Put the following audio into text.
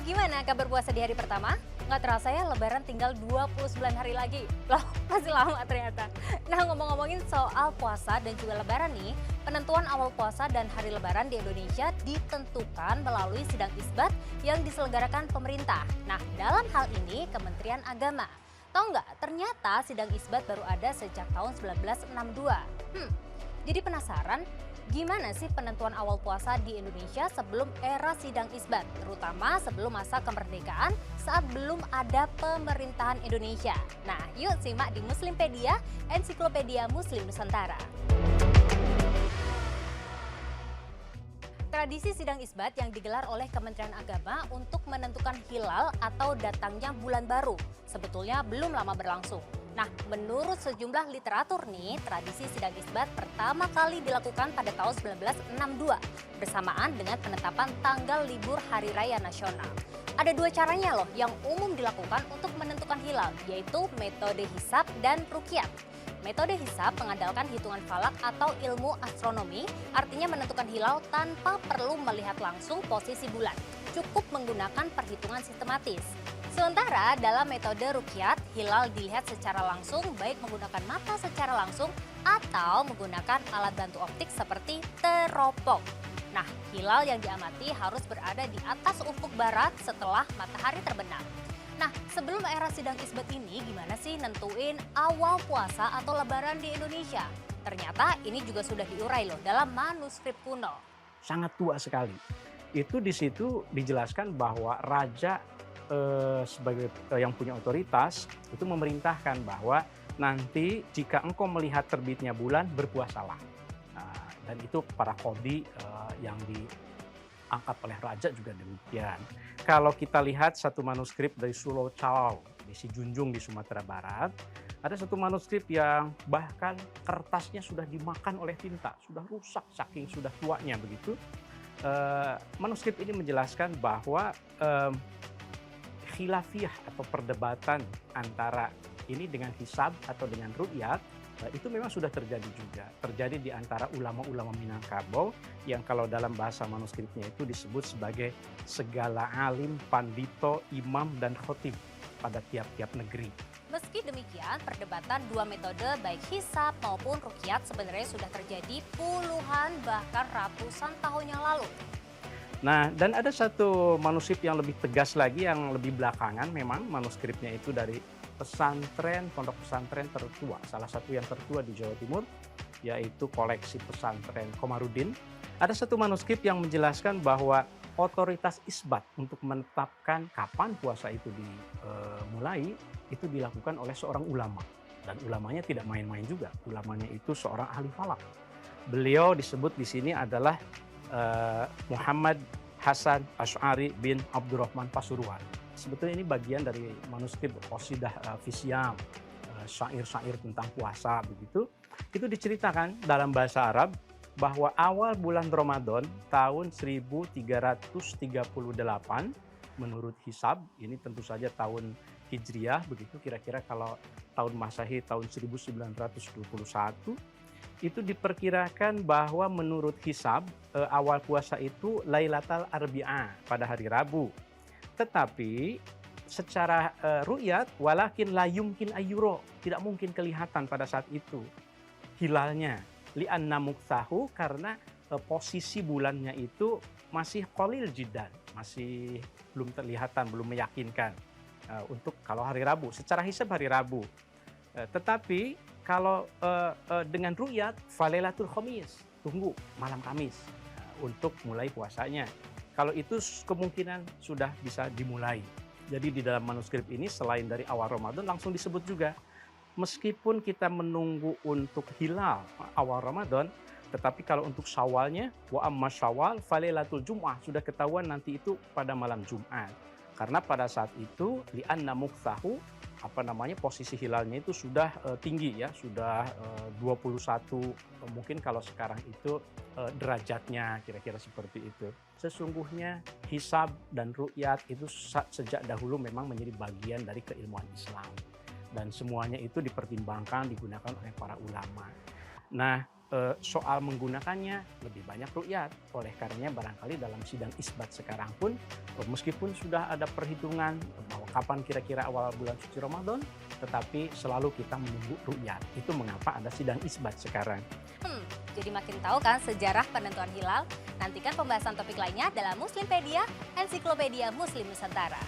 Gimana kabar puasa di hari pertama? Nggak terasa ya lebaran tinggal 29 hari lagi. Loh, masih lama ternyata. Nah, ngomong-ngomongin soal puasa dan juga lebaran nih, penentuan awal puasa dan hari lebaran di Indonesia ditentukan melalui sidang isbat yang diselenggarakan pemerintah. Nah, dalam hal ini Kementerian Agama. Tahu nggak, ternyata sidang isbat baru ada sejak tahun 1962. Jadi penasaran? Gimana sih penentuan awal puasa di Indonesia sebelum era sidang isbat, terutama sebelum masa kemerdekaan saat belum ada pemerintahan Indonesia? Nah, yuk simak di Muslimpedia, Ensiklopedia Muslim Nusantara. Tradisi sidang isbat yang digelar oleh Kementerian Agama untuk menentukan hilal atau datangnya bulan baru sebetulnya belum lama berlangsung. Nah, menurut sejumlah literatur nih, tradisi sidang isbat pertama kali dilakukan pada tahun 1962 bersamaan dengan penetapan tanggal libur Hari Raya Nasional. Ada dua caranya loh yang umum dilakukan untuk menentukan hilal, yaitu metode hisab dan ruqyah. Metode hisab mengandalkan hitungan falak atau ilmu astronomi, artinya menentukan hilal tanpa perlu melihat langsung posisi bulan. Cukup menggunakan perhitungan sistematis. Sementara dalam metode ruqyah, hilal dilihat secara langsung baik menggunakan mata secara langsung atau menggunakan alat bantu optik seperti teropong. Nah, hilal yang diamati harus berada di atas ufuk barat setelah matahari terbenam. Nah, sebelum era sidang isbat ini gimana sih nentuin awal puasa atau lebaran di Indonesia? Ternyata ini juga sudah diurai loh dalam manuskrip kuno. Sangat tua sekali. Itu di situ dijelaskan bahwa raja sebagai yang punya otoritas itu memerintahkan bahwa nanti jika engkau melihat terbitnya bulan berpuasalah. Dan itu para kodi yang diangkat oleh raja juga demikian. Kalau kita lihat satu manuskrip dari Sulo Cao di Sijunjung di Sumatera Barat, ada satu manuskrip yang bahkan kertasnya sudah dimakan oleh tinta, sudah rusak saking sudah tuanya begitu. Manuskrip ini menjelaskan bahwa khilafiyah atau perdebatan antara ini dengan hisab atau dengan ru'yat itu memang sudah terjadi juga. Terjadi di antara ulama-ulama Minangkabau yang kalau dalam bahasa manuskripnya itu disebut sebagai segala alim, pandito, imam, dan khotib pada tiap-tiap negeri. Meski demikian, perdebatan dua metode baik hisab maupun ruqyah sebenarnya sudah terjadi puluhan bahkan ratusan tahun yang lalu. Nah, dan ada satu manuskrip yang lebih tegas lagi, yang lebih belakangan memang manuskripnya itu dari pesantren, pondok pesantren tertua. Salah satu yang tertua di Jawa Timur, yaitu koleksi pesantren Komarudin. Ada satu manuskrip yang menjelaskan bahwa otoritas isbat untuk menetapkan kapan puasa itu dimulai, itu dilakukan oleh seorang ulama. Dan ulamanya tidak main-main juga, ulamanya itu seorang ahli falak. Beliau disebut di sini adalah Muhammad Hasan Asy'ari bin Abdurrahman Pasuruan. Sebetulnya ini bagian dari manuskrip Qasidah Fisyam, syair-syair tentang puasa begitu. Itu diceritakan dalam bahasa Arab bahwa awal bulan Ramadan tahun 1338 menurut hisab, ini tentu saja tahun Hijriah begitu, kira-kira kalau tahun Masehi tahun 1921, itu diperkirakan bahwa menurut hisab awal puasa itu Lailatul Arbi'ah pada hari Rabu. Tetapi secara ru'yat walakin la yumkin ayyuro, tidak mungkin kelihatan pada saat itu hilalnya. Li'anna muktsahu, karena posisi bulannya itu masih qalil jiddan, masih belum terlihatan, belum meyakinkan untuk kalau hari Rabu, secara hisab hari Rabu. Tetapi kalau dengan ru'yat falailatul khamis, tunggu malam Kamis untuk mulai puasanya. Kalau itu kemungkinan sudah bisa dimulai. Jadi di dalam manuskrip ini selain dari awal Ramadan langsung disebut juga, meskipun kita menunggu untuk hilal awal Ramadan, tetapi kalau untuk Syawalnya, wa amma Syawal falailatul Jum'ah, sudah ketahuan nanti itu pada malam Jumat. Karena pada saat itu li'anna muktsahu, posisi hilalnya itu sudah tinggi ya, sudah 21, mungkin kalau sekarang itu derajatnya kira-kira seperti itu. Sesungguhnya hisab dan ru'yat itu sejak dahulu memang menjadi bagian dari keilmuan Islam. Dan semuanya itu dipertimbangkan, digunakan oleh para ulama. Nah, soal menggunakannya lebih banyak ru'yat. Oleh karenanya barangkali dalam sidang isbat sekarang pun meskipun sudah ada perhitungan bahwa kapan kira-kira awal bulan suci Ramadan, tetapi selalu kita menunggu ru'yat. Itu mengapa ada sidang isbat sekarang. Jadi makin tahu kan sejarah penentuan hilal? Nantikan pembahasan topik lainnya dalam Muslimpedia, Ensiklopedia Muslim Nusantara.